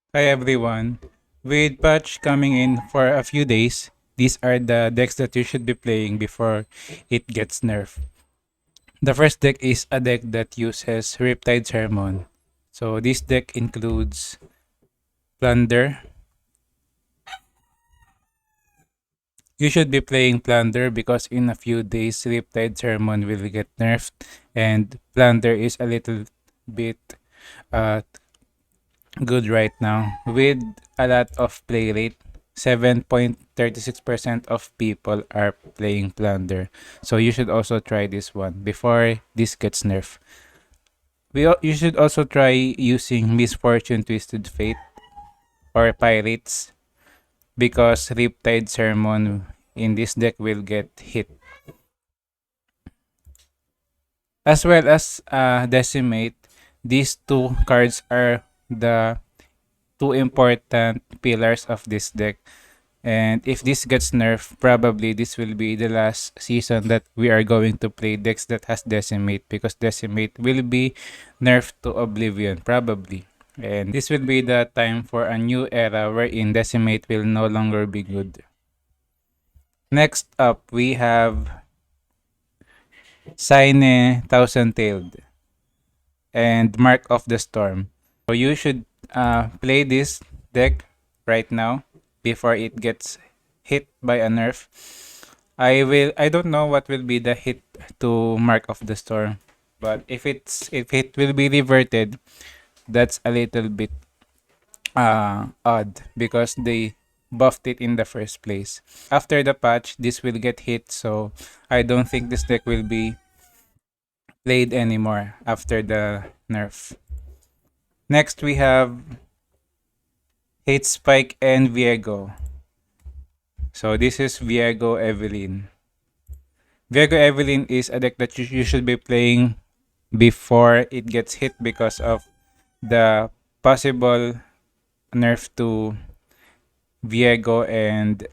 Hi everyone. With patch coming in for a few days, these are the decks that you should be playing before it gets nerfed. The first deck is a deck that uses Riptide Sermon. So this deck includes Plunder. You should be playing Plunder because in a few days Riptide Sermon will get nerfed and Plunder is a little bit uh, good right now with a lot of play rate. 7.36% of people are playing Plunder. So you should also try this one before this gets nerfed. You should also try using Misfortune Twisted Fate or Pirates because Riptide Sermon in this deck will get hit. As well as Decimate, these two cards are the two important pillars of this deck. And if this gets nerfed, probably this will be the last season that we are going to play decks that has Decimate because Decimate will be nerfed to oblivion, probably. And this will be the time for a new era wherein Decimate will no longer be good. Next up, we have Sine Thousand Tailed and Mark of the Storm. So you should play this deck right now before it gets hit by a nerf. I don't know what will be the hit to Mark of the Storm, but if it will be reverted, that's a little bit odd because they buffed it in the first place. After the patch, this will get hit, so I don't think this deck will be played anymore after the nerf. Next we have Hate Spike and Viego. So this is Viego Evelynn. Viego Evelynn is a deck that you should be playing before it gets hit because of the possible nerf to Viego and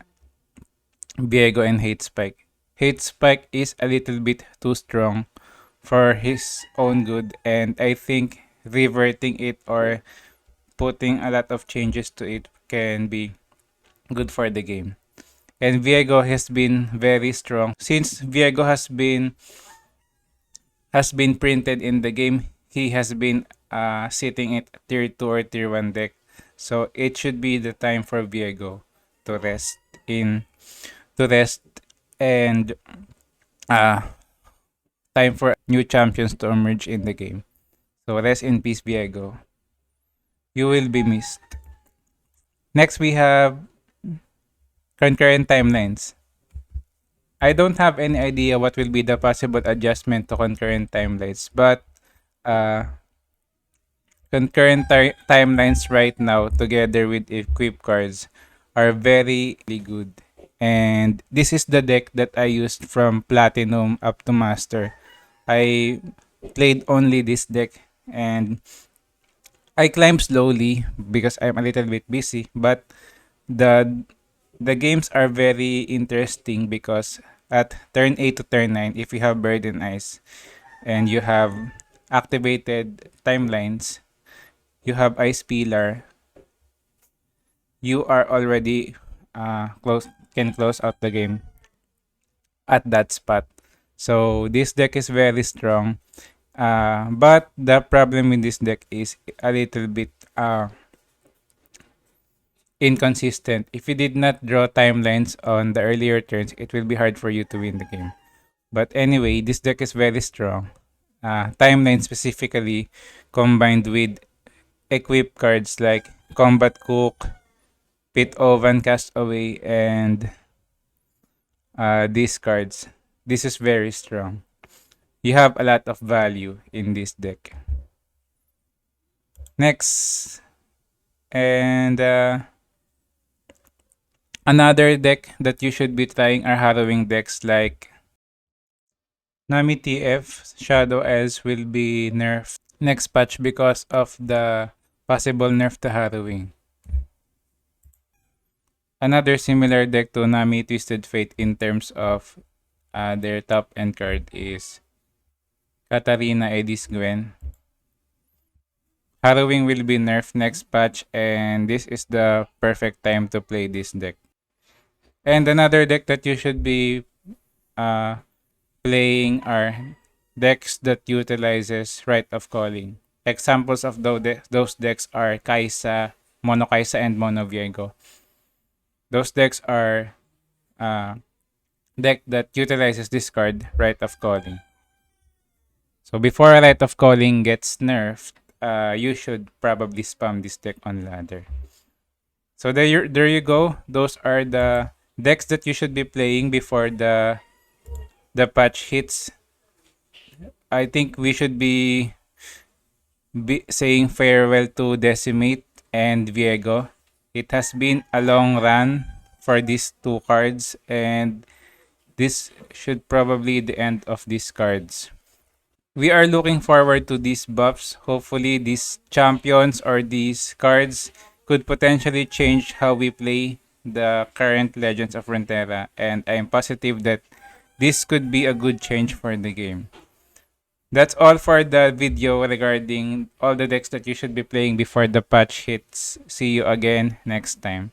Hate Spike. Hate Spike is a little bit too strong for his own good, and I think reverting it or putting a lot of changes to it can be good for the game. And Viego has been very strong since Viego has been printed in the game. He has been sitting at tier 2 or tier 1 deck. So it should be the time for Viego to rest in to rest and uh time for new champions to emerge in the game. So rest in peace, Viego. You will be missed. Next we have concurrent timelines. I don't have any idea what will be the possible adjustment to concurrent timelines, but uh, timelines right now, together with equip cards, are very good. And this is the deck that I used from Platinum up to Master. I played only this deck and I climbed slowly because I'm a little bit busy, but the the games are very interesting because at turn 8 to turn 9, if you have Bird and Ice and you have activated timelines, you have Ice Pillar, you are already can close out the game at that spot. So this deck is very strong. But the problem with this deck is a little bit inconsistent. If you did not draw timelines on the earlier turns, it will be hard for you to win the game. But anyway, this deck is very strong. Timeline specifically combined with equip cards like Combat Cook, Pit Oven Castaway, and these cards. This is very strong. You have a lot of value in this deck. Next, and another deck that you should be trying are Harrowing decks like Nami TF Shadow Els will be nerfed next patch because of the possible nerf to Harrowing. Another similar deck to Nami Twisted Fate in terms of their top end card is Katarina Edis Gwen, Harrowing will be nerfed next patch, and this is the perfect time to play this deck. And another deck that you should be uh, playing are decks that utilizes Rite of Calling. Examples of those decks are Kaisa, Mono Kaisa, and Mono Viego. Those decks are uh, deck that utilizes this card, Rite of Calling. So before Rite of Calling gets nerfed, you should probably spam this deck on ladder. So there you go. Those are the decks that you should be playing before the patch hits. I think we should be saying farewell to Decimate and Viego. It has been a long run for these two cards, and this should probably the end of these cards. We are looking forward to these buffs. Hopefully, these champions or these cards could potentially change how we play the current Legends of Runeterra, and I'm positive that this could be a good change for the game. That's all for the video regarding all the decks that you should be playing before the patch hits. See you again next time.